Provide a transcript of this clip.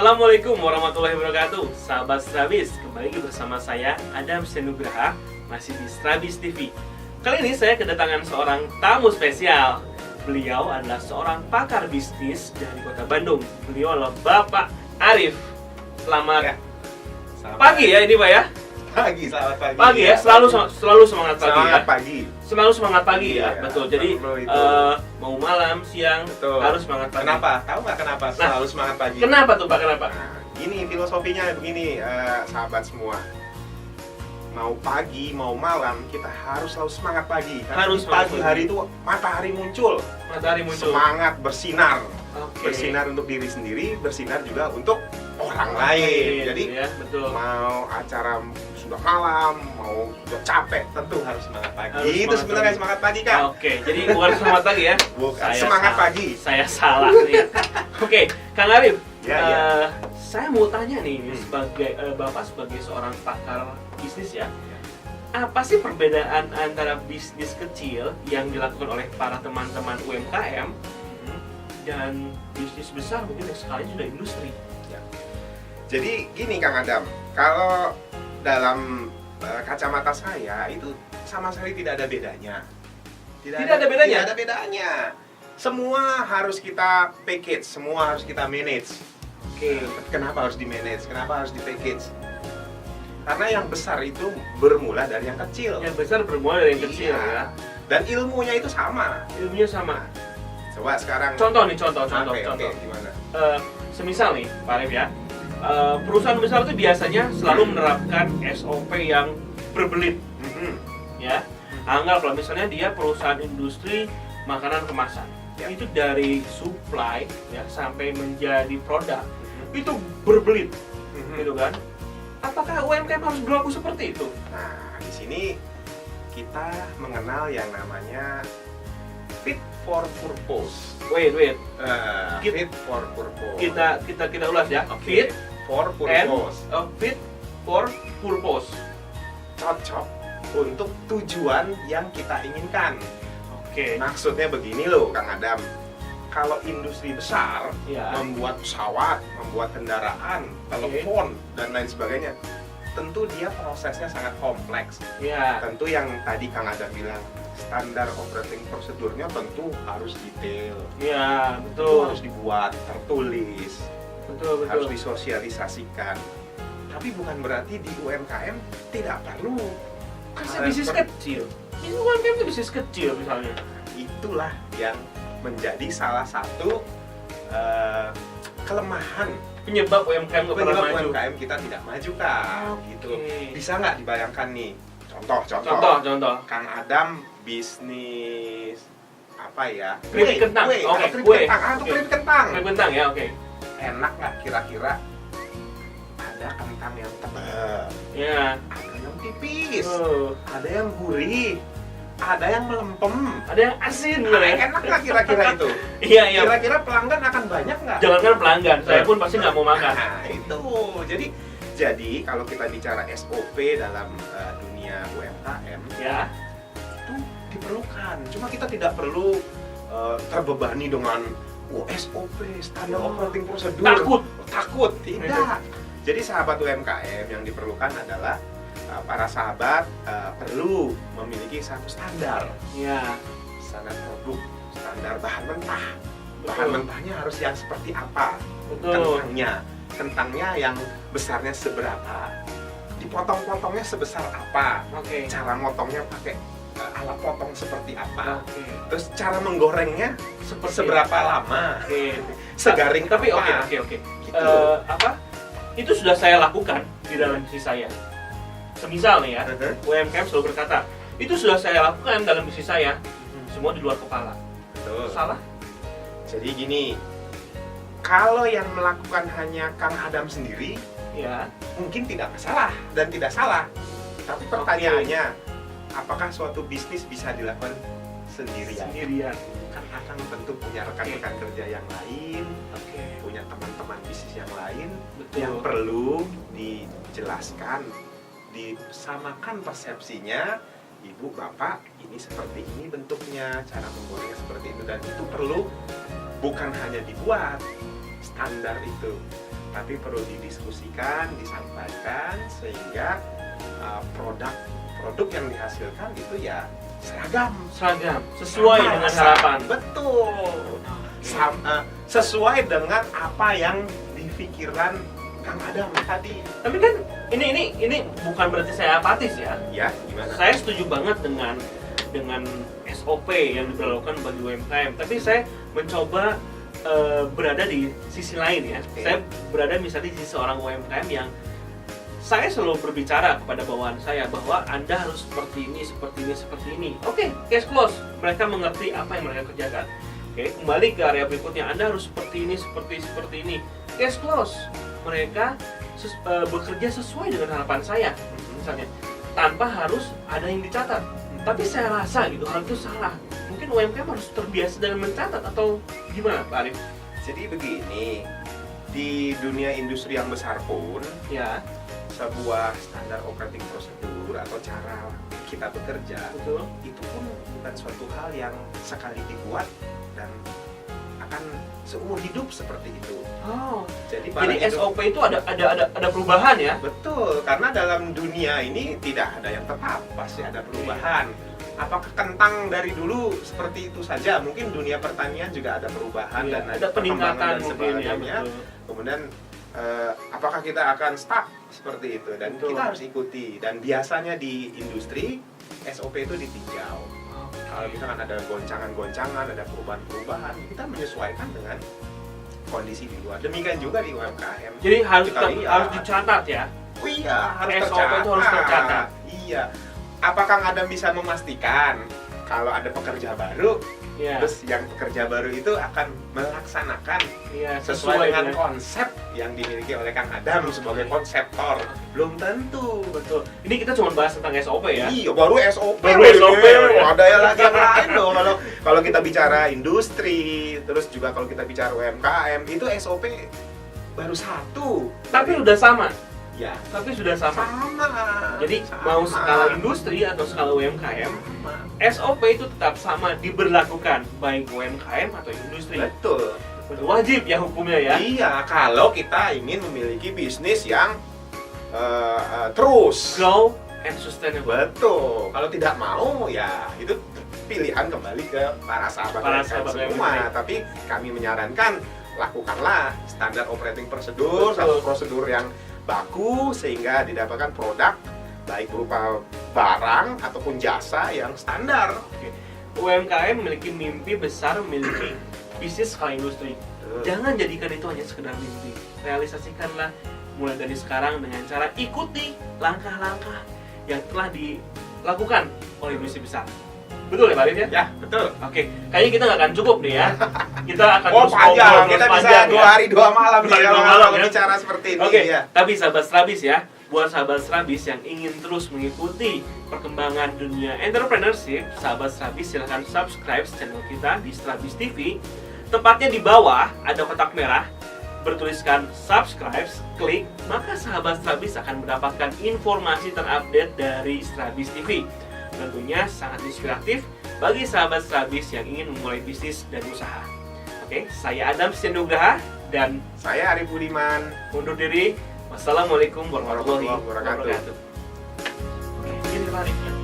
Assalamualaikum warahmatullahi wabarakatuh. Sahabat Strabis, kembali lagi bersama saya Adam Senugraha, masih di Strabis TV. Kali ini saya kedatangan seorang tamu spesial. Beliau adalah seorang pakar bisnis dari Kota Bandung. Beliau adalah Bapak Arif. Selamat pagi ya ini Pak ya. Selamat pagi. Pagi ya, selalu semangat pagi semangat ya. pagi. Selalu semangat pagi ya, Iya, betul. Jadi mau malam, siang, Betul. harus semangat pagi. Kenapa? Tahu nggak kenapa selalu semangat pagi? Kenapa tuh Pak? Kenapa? Nah, gini filosofinya begini, sahabat semua. Mau pagi, mau malam, kita harus selalu semangat pagi. Karena Harus di semangat pagi pagi. hari itu matahari muncul, Matahari muncul. semangat bersinar. Oke. Bersinar untuk diri sendiri, bersinar juga untuk orang lain. Jadi ya, betul. mau acara sudah malam, mau sudah capek, tentu harus semangat pagi. Harus Itu semangat sebenarnya pagi. semangat pagi kan? Oke, jadi bukan semangat pagi ya. Bukan, Saya semangat salah. pagi. Saya salah nih. Oke, Kang Arif. Ya, ya. Saya mau tanya nih sebagai Bapak sebagai seorang pakar bisnis ya. Apa sih perbedaan antara bisnis kecil yang dilakukan oleh para teman-teman UMKM dan bisnis besar mungkin yang sekali sudah industri? Jadi gini Kang Adam, kalau dalam kacamata saya itu sama sekali tidak ada bedanya. Tidak ada bedanya? Tidak ada bedanya. Semua harus kita package, semua harus kita manage. Oke. Kenapa harus di manage? Kenapa harus di package? Karena yang besar itu bermula dari yang kecil. Yang besar bermula dari yang kecil Iya. ya. Dan ilmunya itu sama. Ilmunya sama. Coba sekarang. Contoh nih, contoh. Oke, gimana? Semisal nih, Pak Arif ya, perusahaan besar itu biasanya selalu menerapkan SOP yang berbelit, ya. Anggaplah misalnya dia perusahaan industri makanan kemasan, Ya. itu dari supply ya sampai menjadi produk itu berbelit, gitu kan? Apakah UMKM harus berlaku seperti itu? Nah, di sini kita mengenal yang namanya fit for purpose. Wait. Fit for purpose. Kita ulas ya. Oke. Fit for and purpose. fit for purpose. Cocok untuk tujuan yang kita inginkan. Oke. Maksudnya begini loh, Kang Adam. Kalau industri besar Ya. membuat pesawat, membuat kendaraan, telepon dan lain sebagainya, tentu dia prosesnya sangat kompleks. Ya. Tentu yang tadi Kang Adam bilang, standar operating prosedurnya tentu harus detail. Ya, Itu betul. harus dibuat, tertulis, Betul. harus disosialisasikan. Tapi bukan berarti di UMKM tidak perlu. Kan saya bisnis kecil. Bisnis UMKM itu bisnis kecil misalnya. Itulah yang menjadi salah satu kelemahan Penyebab UMKM nggak pernah penyebab maju. UMKM kita tidak maju Kang. Oke. Gitu. Bisa nggak dibayangkan nih? Contoh. Contoh. Kang Adam bisnis apa ya? Keripik kentang. Kue. Oke, Keripik kue. kentang. Oke. Keripik kentang. Kue bentang ya, oke. Enak nggak kira-kira? Ada kentang yang tebal, Ya. ada yang tipis, Oh. ada yang gurih, ada yang melempem. Ada yang asin loh ya. Enak nggak kira-kira itu? Iya. Kira-kira pelanggan akan banyak nggak? Jangankan pelanggan, saya pun pasti nggak mau makan. Nah itu, jadi kalau kita bicara SOP dalam dunia UMKM Ya. itu diperlukan. Cuma kita tidak perlu terbebani dengan SOP, standar operating prosedur. Takut, tidak. Jadi sahabat UMKM yang diperlukan adalah para sahabat perlu memiliki satu standar. Ya. Standar produk, standar bahan mentah. Betul. Bahan mentahnya harus yang seperti apa? Betul. Kentangnya yang besarnya seberapa, dipotong-potongnya sebesar apa, Oke. cara motongnya pakai alat potong seperti apa, Oke. terus cara menggorengnya Seperti seberapa lama, Oke. segaring Tapi apa. oke. Gitu. Itu sudah saya lakukan di dalam bisnis saya. Semisal nih ya, UMKM selalu berkata, itu sudah saya lakukan dalam bisnis saya. Semua di luar kepala. Betul. Salah? Jadi gini, kalau yang melakukan hanya Kang Adam sendiri, Ya. mungkin tidak masalah dan tidak salah. Tapi pertanyaannya, apakah suatu bisnis bisa dilakukan sendirian? Kan Akang tentu punya rekan-rekan kerja yang lain, Oke. punya teman-teman bisnis yang lain Betul. yang perlu dijelaskan, disamakan persepsinya. Ibu, bapak, ini seperti ini bentuknya, cara menggorengnya seperti itu, dan itu perlu bukan hanya dibuat standar itu, tapi perlu didiskusikan, disampaikan sehingga produk yang dihasilkan itu ya seragam, sesuai sama, dengan harapan. Betul. Sesuai dengan apa yang dipikiran Kang Adam tadi. Tapi kan ini bukan berarti saya apatis ya. Ya, gimana? Saya setuju banget dengan SOP yang diberlakukan bagi UMKM. Tapi saya mencoba berada di sisi lain ya. Oke. Saya berada misalnya di sisi seorang UMKM yang saya selalu berbicara kepada bawahan saya bahwa Anda harus seperti ini, seperti ini, seperti ini. Oke, case close. Mereka mengerti apa yang mereka kerjakan. Oke, kembali ke area berikutnya. Anda harus seperti ini, seperti ini. Case close. Mereka bekerja sesuai dengan harapan saya, misalnya, tanpa harus ada yang dicatat. Tapi saya rasa gitu, hal itu salah. Mungkin UMKM harus terbiasa dengan mencatat atau gimana, Pak Arif? Jadi begini, di dunia industri yang besar pun, Ya, sebuah standar operating prosedur atau cara kita bekerja betul. itu pun bukan suatu hal yang sekali dibuat dan akan seumur hidup seperti itu. Oh, Jadi jadi SOP itu ada perubahan ya? Betul, karena dalam dunia ini tidak ada yang tetap, pasti ada perubahan. Apakah kentang dari dulu seperti itu saja? Mungkin dunia pertanian juga ada perubahan Iya, dan ada peningkatan perkembangan dan mungkin ya. sebagainya. Betul. Kemudian apakah kita akan stuck seperti itu? Dan Betul. kita harus ikuti. Dan biasanya di industri SOP itu ditinjau. Kalau misalkan ada goncangan-goncangan, ada perubahan-perubahan, kita menyesuaikan dengan kondisi di luar. Demikian juga di UMKM. Jadi harus Kita lihat. harus dicatat ya. Oh iya, harus SOP tercatat. itu harus tercatat. Iya. Apakah Anda bisa memastikan kalau ada pekerja baru, Iya. terus yang pekerja baru itu akan melaksanakan Iya, sesuai dengan konsep yang dimiliki oleh Kang Adam sebagai konseptor? Belum tentu. betul. Ini kita cuma bahas tentang SOP ya. Iya, baru SOP. Baru SOP. Ada yang lagi yang lain loh. Kalau kita bicara industri, terus juga kalau kita bicara UMKM, itu SOP baru satu. Tapi udah sama. Ya, Tapi sudah sama. sama. Jadi Sama. mau skala industri atau skala UMKM, Sama. SOP itu tetap sama diberlakukan baik UMKM atau industri. Betul. Wajib ya hukumnya ya. Iya, kalau kita ingin memiliki bisnis yang terus. Grow and sustainable. Betul. Kalau tidak mau, ya itu pilihan kembali ke para sahabat UMKM semua. UMKM. Tapi kami menyarankan lakukanlah standar operating prosedur, Betul. satu prosedur yang baku sehingga didapatkan produk baik berupa barang ataupun jasa yang standar. Oke. UMKM memiliki mimpi besar, memiliki bisnis skala industri. Jangan jadikan itu hanya sekedar mimpi. Realisasikanlah mulai dari sekarang dengan cara ikuti langkah-langkah yang telah dilakukan oleh industri besar. Betul ya Pak Arif ya? Ya, betul. Oke, kayaknya kita nggak akan cukup nih ya. Kita akan Oh terus panjang, ngobrol kita terus bisa panjang, 2 ya. hari 2 malam nih 2 hari 2 kalau malam, kalau ya. bicara seperti ini. Oke, Ya. tapi sahabat Strabis ya, buat sahabat Strabis yang ingin terus mengikuti perkembangan dunia entrepreneurship, sahabat Strabis silahkan subscribe channel kita di Strabis TV. Tepatnya di bawah ada kotak merah bertuliskan subscribe, klik, maka sahabat Strabis akan mendapatkan informasi terupdate dari Strabis TV. Tentunya sangat inspiratif bagi sahabat Strabis yang ingin memulai bisnis dan usaha. Oke, saya Adam Senugraha dan Saya Arif Budiman. undur diri. Wassalamualaikum warahmatullahi Warahmatullahi wabarakatuh. wabarakatuh. Oke, gini Pak Arif.